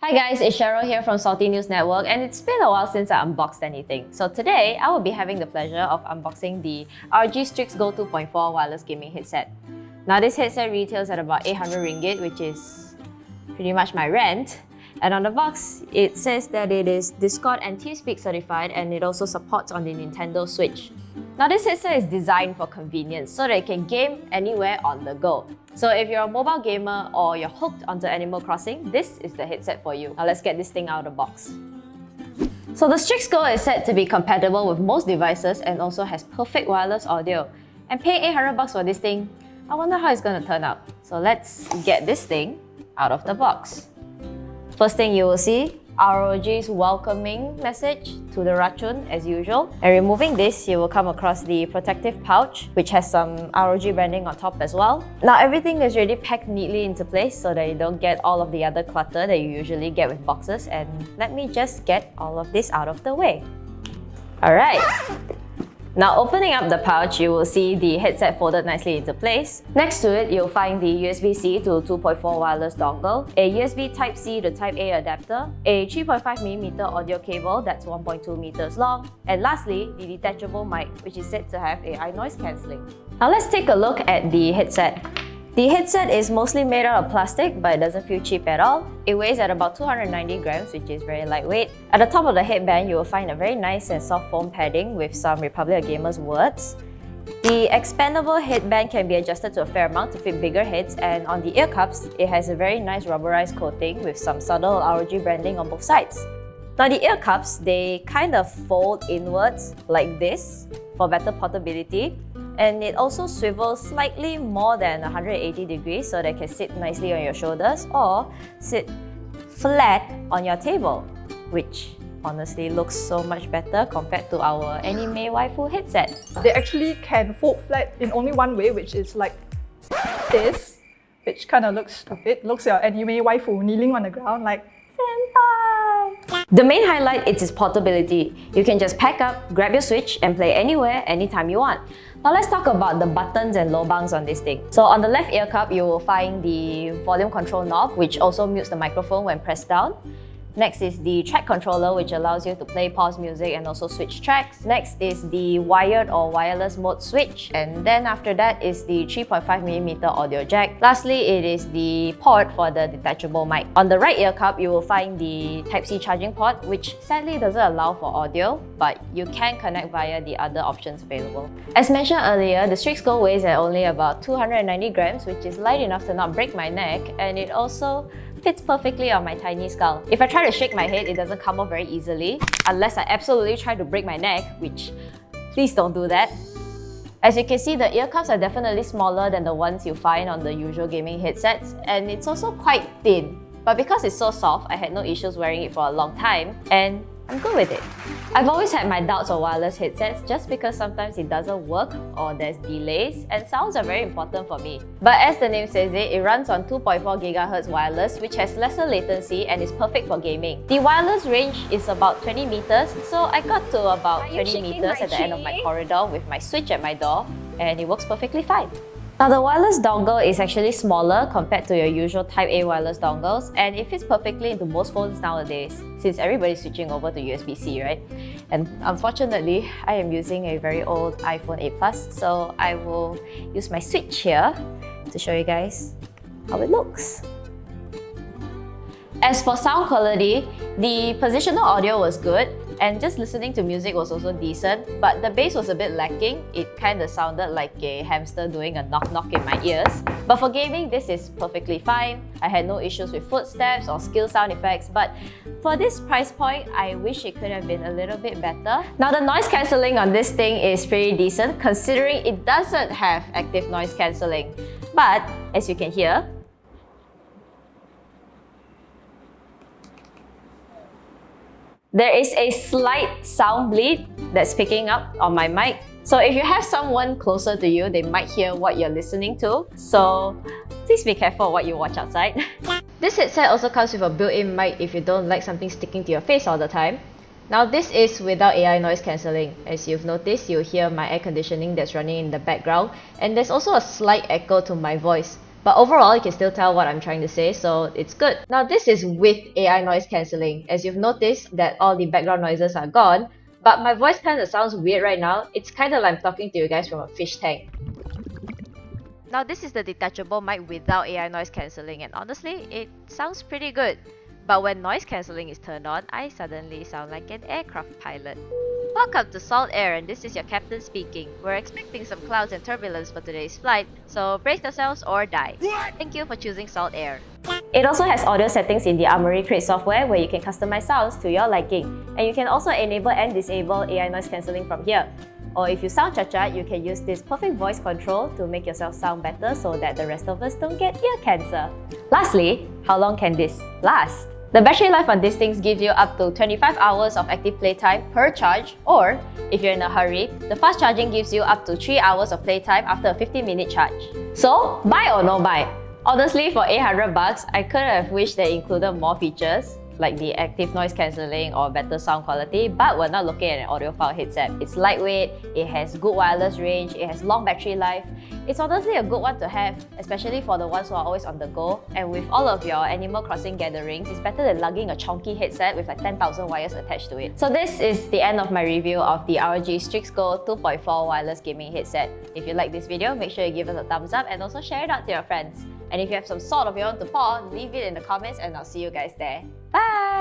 Hi guys, it's Cheryl here from Salty News Network, and it's been a while since I unboxed anything. So today, I will be having the pleasure of unboxing the ROG STRIX GO 2.4 wireless gaming headset. Now this headset retails at about 800 ringgit, which is pretty much my rent. And on the box, it says that it is Discord and TeamSpeak certified, and it also supports on the Nintendo Switch. Now this headset is designed for convenience so that you can game anywhere on the go. So if you're a mobile gamer or you're hooked onto Animal Crossing, this is the headset for you. Now let's get this thing out of the box. So the STRIX GO is said to be compatible with most devices and also has perfect wireless audio. And paying 800 bucks for this thing, I wonder how it's going to turn out. So let's get this thing out of the box. First thing you will see, ROG's welcoming message to the raccoon as usual. And removing this, you will come across the protective pouch, which has some ROG branding on top as well. Now everything is already packed neatly into place so that you don't get all of the other clutter that you usually get with boxes. And let me just get all of this out of the way. Alright. Now opening up the pouch, you will see the headset folded nicely into place. Next to it, you'll find the USB-C to 2.4 wireless dongle, a USB Type-C to Type-A adapter, a 3.5mm audio cable that's 1.2 meters long, and lastly, the detachable mic, which is said to have AI noise cancelling. Now let's take a look at the headset. The headset is mostly made out of plastic, but it doesn't feel cheap at all. It weighs at about 290 grams, which is very lightweight. At the top of the headband, you will find a very nice and soft foam padding with some Republic of Gamers words. The expandable headband can be adjusted to a fair amount to fit bigger heads, and on the ear cups, it has a very nice rubberized coating with some subtle ROG branding on both sides. Now the ear cups, they kind of fold inwards like this for better portability. And it also swivels slightly more than 180 degrees so that it can sit nicely on your shoulders or sit flat on your table, which honestly looks so much better compared to our anime waifu headset. They actually can fold flat in only one way, which is like this, which kind of looks stupid. Looks like your anime waifu kneeling on the ground like, "Senpai!" The main highlight is its portability. You can just pack up, grab your Switch, and play anywhere, anytime you want. Now let's talk about the buttons and lobangs on this thing. So on the left ear cup, you will find the volume control knob, which also mutes the microphone when pressed down. Next is the track controller, which allows you to play, pause music, and also switch tracks. Next is the wired or wireless mode switch. And then after that is the 3.5mm audio jack. Lastly, it is the port for the detachable mic. On the right ear cup, you will find the Type-C charging port, which sadly doesn't allow for audio, but you can connect via the other options available. As mentioned earlier, the STRIX GO weighs at only about 290 grams, which is light enough to not break my neck, and it also fits perfectly on my tiny skull. If I try to shake my head, it doesn't come off very easily, unless I absolutely try to break my neck, which please don't do that. As you can see, the ear cups are definitely smaller than the ones you find on the usual gaming headsets, and it's also quite thin. But because it's so soft, I had no issues wearing it for a long time, and I'm good with it. I've always had my doubts on wireless headsets just because sometimes it doesn't work or there's delays, and sounds are very important for me. But as the name says it runs on 2.4 GHz wireless, which has lesser latency and is perfect for gaming. The wireless range is about 20 meters, so I got to about 20 meters at the end of my corridor with my Switch at my door, and it works perfectly fine. Now the wireless dongle is actually smaller compared to your usual Type-A wireless dongles, and it fits perfectly into most phones nowadays, since everybody's switching over to USB-C, right? And unfortunately, I am using a very old iPhone 8 Plus, so I will use my Switch here to show you guys how it looks. As for sound quality, the positional audio was good, and just listening to music was also decent, but the bass was a bit lacking. It kind of sounded like a hamster doing a knock-knock in my ears. But for gaming, this is perfectly fine. I had no issues with footsteps or skill sound effects, but for this price point, I wish it could have been a little bit better. Now the noise cancelling on this thing is pretty decent, considering it doesn't have active noise cancelling. But as you can hear, there is a slight sound bleed that's picking up on my mic. So if you have someone closer to you, they might hear what you're listening to. So please be careful what you watch outside. This headset also comes with a built-in mic if you don't like something sticking to your face all the time. Now this is without AI noise cancelling. As you've noticed, you'll hear my air conditioning that's running in the background, and there's also a slight echo to my voice. But overall, you can still tell what I'm trying to say, so it's good. Now this is with AI noise cancelling. As you've noticed that all the background noises are gone, but my voice kind of sounds weird right now. It's kind of like I'm talking to you guys from a fish tank. Now this is the detachable mic without AI noise cancelling, and honestly, it sounds pretty good. But when noise cancelling is turned on, I suddenly sound like an aircraft pilot. Welcome to Salt Air, and this is your captain speaking. We're expecting some clouds and turbulence for today's flight, so brace yourselves or die. Thank you for choosing Salt Air. It also has audio settings in the Armoury Crate software where you can customize sounds to your liking. And you can also enable and disable AI noise cancelling from here. Or if you sound cha-cha, you can use this perfect voice control to make yourself sound better so that the rest of us don't get ear cancer. Lastly, how long can this last? The battery life on these things gives you up to 25 hours of active playtime per charge, or if you're in a hurry, the fast charging gives you up to 3 hours of playtime after a 50-minute charge. So, buy or no buy? Honestly, for 800 bucks, I could have wished they included more features, like the active noise cancelling or better sound quality, but we're not looking at an audiophile headset. It's lightweight, it has good wireless range, it has long battery life. It's honestly a good one to have, especially for the ones who are always on the go. And with all of your Animal Crossing gatherings, it's better than lugging a chunky headset with like 10,000 wires attached to it. So this is the end of my review of the ROG STRIX GO 2.4 wireless gaming headset. If you like this video, make sure you give us a thumbs up and also share it out to your friends. And if you have some salt of your own to pour, leave it in the comments and I'll see you guys there. Bye!